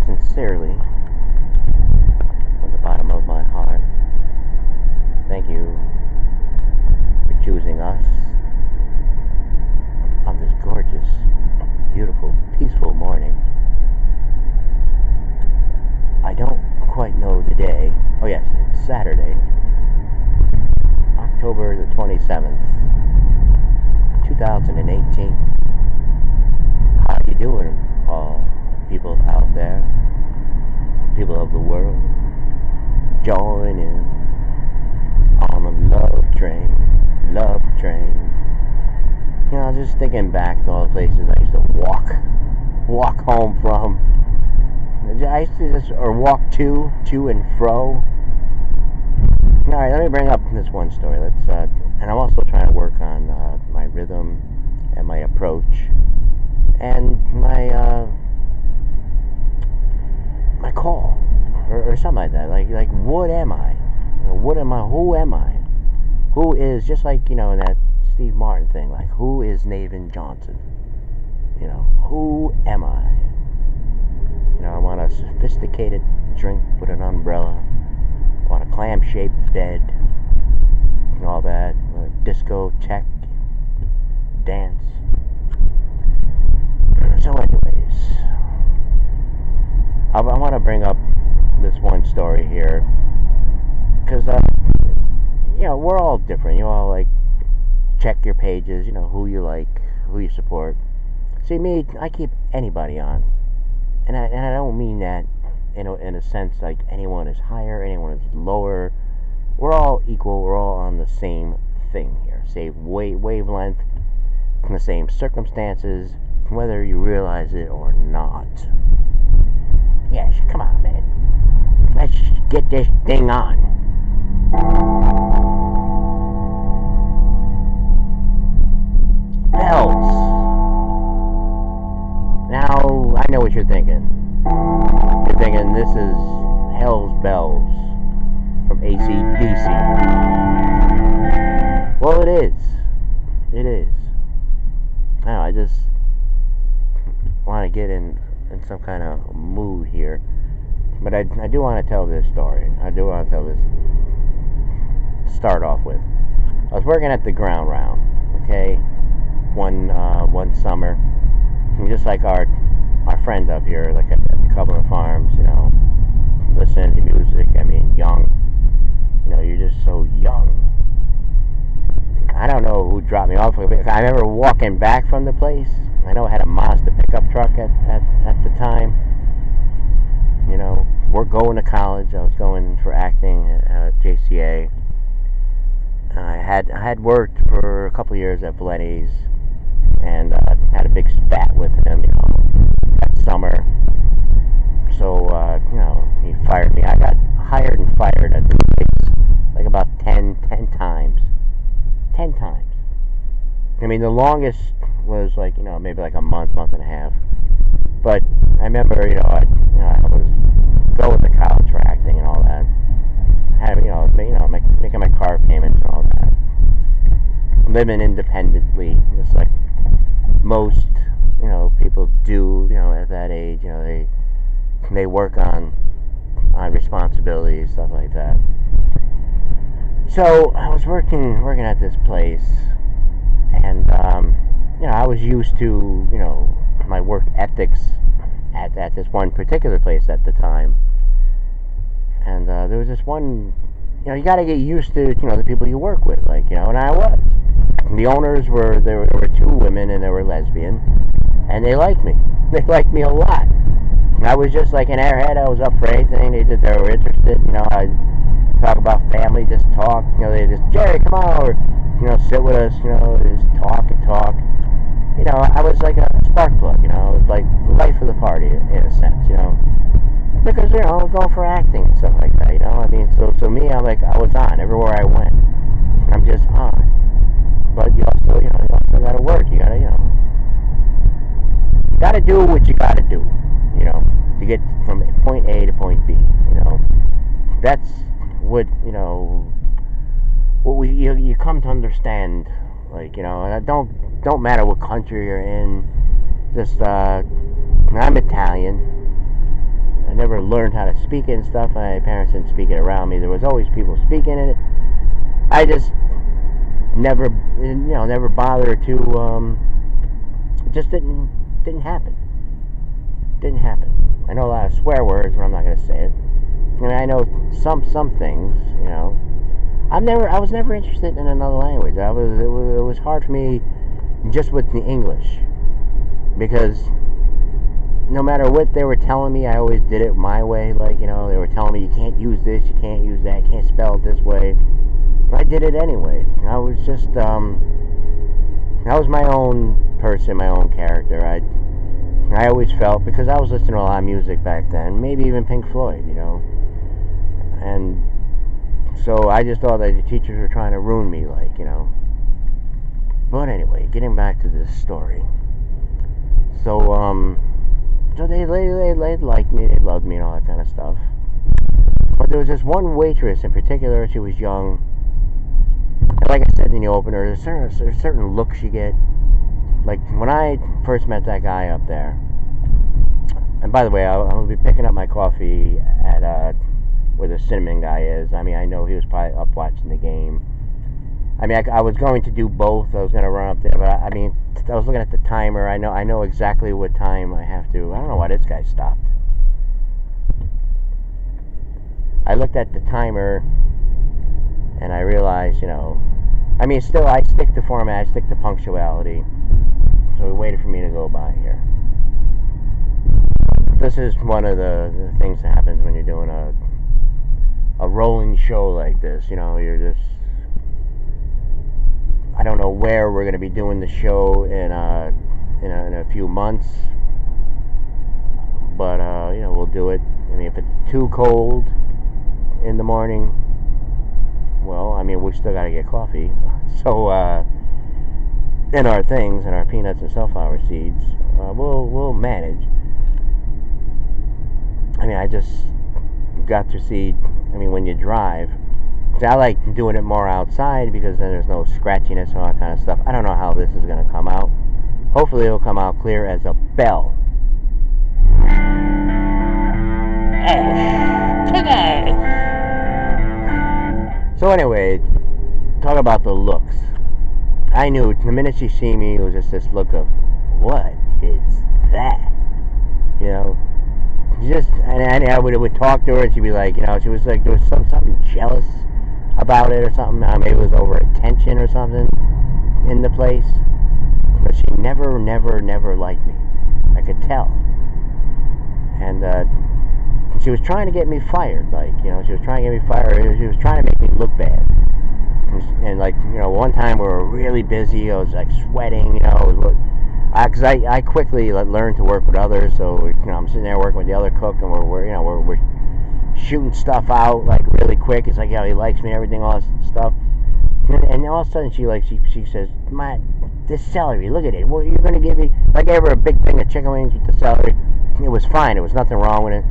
sincerely, from the bottom of my heart, thank you for choosing us on this gorgeous, beautiful, peaceful morning. I don't quite know the day. Oh yes, it's Saturday, October the 27th, 2018. How you doing, all people out there, people of the world? Join in on the love train. You know, I was just thinking back to all the places I used to walk home from. I used to just, or walk to and fro. Alright, let me bring up this one story. And I'm also trying to work on my rhythm and my approach and my call or something like that. Like what am I? What am I? Who am I? Who is, just like, in that Steve Martin thing, like, who is Nathan Johnson? Who am I? I want a sophisticated drink with an umbrella. I want a clam-shaped bed and all that. A discotheque dance. So anyways, I want to bring up this one story here because, we're all different. You all, check your pages, who you like, who you support. See, me, I keep anybody on. And I don't mean that in a sense like anyone is higher, anyone is lower. We're all equal. We're all on the same thing here. Same wavelength, in the same circumstances, whether you realize it or not. Yes, come on, man. Let's get this thing on. Bells. Now, I know what you're thinking. You're thinking this is Hell's Bells from AC/DC. Well, it is. It is. I just want to get in some kind of mood here. But I do want to tell this story. I do want to tell this to start off with. I was working at the Ground Round, okay? One summer. And just like our friend up here, like at the Cumberland Farms, listening to music. I mean, young. You're just so young. I don't know who dropped me off. I remember walking back from the place. I know I had a Mazda pickup truck at the time. We're going to college. I was going for acting at JCA. I had worked for a couple of years at Valletti's. And had a big spat with him, that summer. So, he fired me. I got hired and fired at the place like about 10 times. 10 times. I mean, the longest was maybe like a month and a half. But I remember, I was going to college for acting and all that. Had, making my car payments and all that. Living independently, just like most people do at that age. They work on responsibilities, stuff like that. So I was working at this place, and I was used to my work ethics at this one particular place at the time. And there was this one, you got to get used to the people you work with, and I was. The owners there were two women, and they were lesbian, and they liked me. They liked me a lot. I was just like an airhead. I was up for anything. They were interested. I talk about family, just talk. They just, Jerry, come on over. Sit with us. Just talk and talk. I was like a spark plug. Like life of the party in a sense. Because I'm going for acting and stuff like that. I mean, so me, I'm like, I was on everywhere I went. I'm just on. But you also gotta work. You gotta do what you gotta do, to get from point A to point B. That's what what you come to understand. And it don't matter what country you're in. Just I'm Italian, never learned how to speak it and stuff. My parents didn't speak it around me. There was always people speaking it. I just never bothered to. It just didn't happen. Didn't happen. I know a lot of swear words, but I'm not going to say it. I mean, I know some things. I was never interested in another language. It was hard for me just with the English, because no matter what they were telling me, I always did it my way. Like, they were telling me you can't use this, you can't use that, you can't spell it this way. I did it anyways. I was just I was my own person, my own character. I always felt, because I was listening to a lot of music back then, maybe even Pink Floyd, and so I just thought that the teachers were trying to ruin me, But anyway, getting back to this story. So, so they liked me, they loved me and all that kind of stuff. But there was this one waitress in particular. She was young. And like I said in the opener, there's certain looks you get. Like, when I first met that guy up there, and by the way, I'm going to be picking up my coffee at where the cinnamon guy is. I mean, I know he was probably up watching the game. I mean, I was going to do both. I was going to run up there, but I was looking at the timer. I know exactly what time I have to. I don't know why this guy stopped. I looked at the timer, and I realized, still I stick to format, I stick to punctuality. So he waited for me to go by here. This is one of the things that happens when you're doing a rolling show like this. You're just, I don't know where we're going to be doing the show in a few months, but we'll do it. I mean, if it's too cold in the morning, well, I mean, we still got to get coffee. So, and our things, and our peanuts and sunflower seeds, we'll manage. I mean, I just got to see. I mean, when you drive. I like doing it more outside, because then there's no scratchiness and all that kind of stuff. I don't know how this is going to come out. Hopefully it'll come out clear as a bell. So anyway, talk about the looks. I knew the minute she see me, it was just this look of, what is that? And I would talk to her, and she'd be like, she was like, there was something jealous about it or something. Maybe it was over attention or something in the place. But she never liked me. I could tell. And she was trying to get me fired. She was trying to get me fired. She was trying to make me look bad. And one time we were really busy. I was sweating, because I quickly learned to work with others. So I'm sitting there working with the other cook, and we're shooting stuff out really quick. It's like, he likes me and everything, all this stuff. And all of a sudden she says, this celery, look at it. What you're gonna give me? I gave her a big thing of chicken wings with the celery. It was fine. There was nothing wrong with it.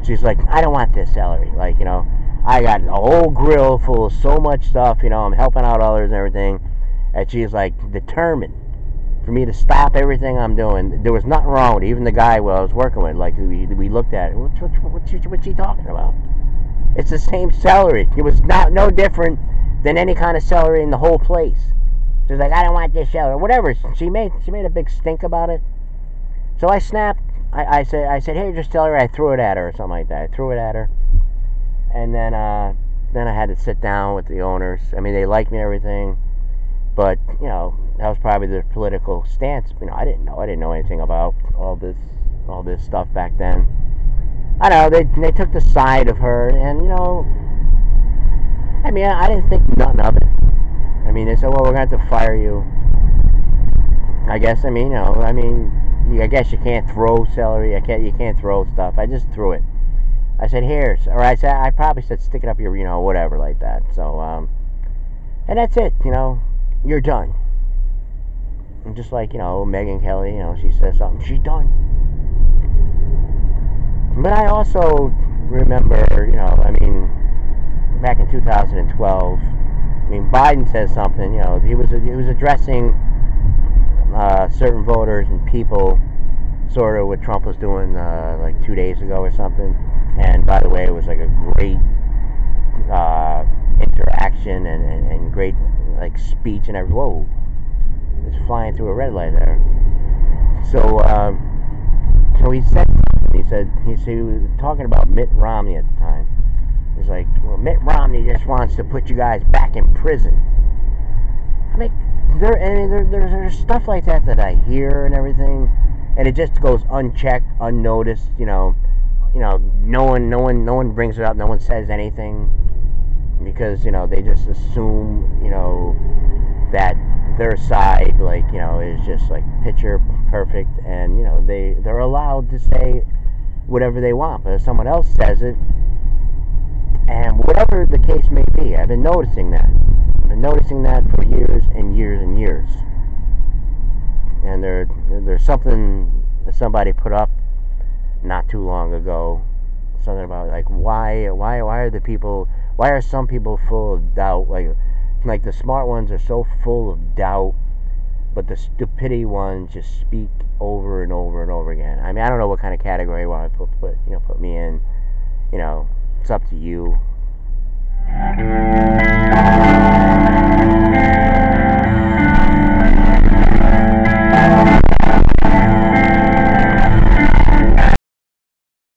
She's like, I don't want this celery. I got a whole grill full of so much stuff. I'm helping out others and everything. And she's determined for me to stop everything I'm doing. There was nothing wrong with it. Even the guy I was working with, we looked at it. What's she talking about? It's the same celery. It was no different than any kind of celery in the whole place. She's like, I don't want this celery. Whatever. She made a big stink about it. So I snapped. I said, hey, just celery. I threw it at her or something like that. I threw it at her. And then I had to sit down with the owners. I mean, they liked me and everything. But, that was probably their political stance. I didn't know anything about all this stuff back then. I don't know, they took the side of her, and, I mean, I didn't think nothing of it. I mean, they said, well, we're going to have to fire you. I guess, I guess you can't throw celery. You can't throw stuff. I just threw it. I said, here, or I probably said, stick it up your, whatever like that. So, and that's it, you're done. And just like, Megyn Kelly, she says something, she's done. But I also remember, back in 2012, Biden says something, he was addressing certain voters and people sort of what Trump was doing like 2 days ago or something. And by the way, it was like a great interaction and great like speech and everything. Whoa, it's flying through a red light there. So he said something. He was talking about Mitt Romney at the time. He's like, well, Mitt Romney just wants to put you guys back in prison. I mean, there's stuff like that I hear and everything, and it just goes unchecked, unnoticed. No one brings it up. No one says anything because they just assume that their side is just like picture perfect, and they're allowed to say whatever they want. But if someone else says it, and whatever the case may be, I've been noticing that. For years and years and years. And there's something that somebody put up not too long ago, something about like why are some people full of doubt, like the smart ones are so full of doubt, but the stupidity ones just speak over and over and over again. I mean, I don't know what kind of category you want to put me in. It's up to you.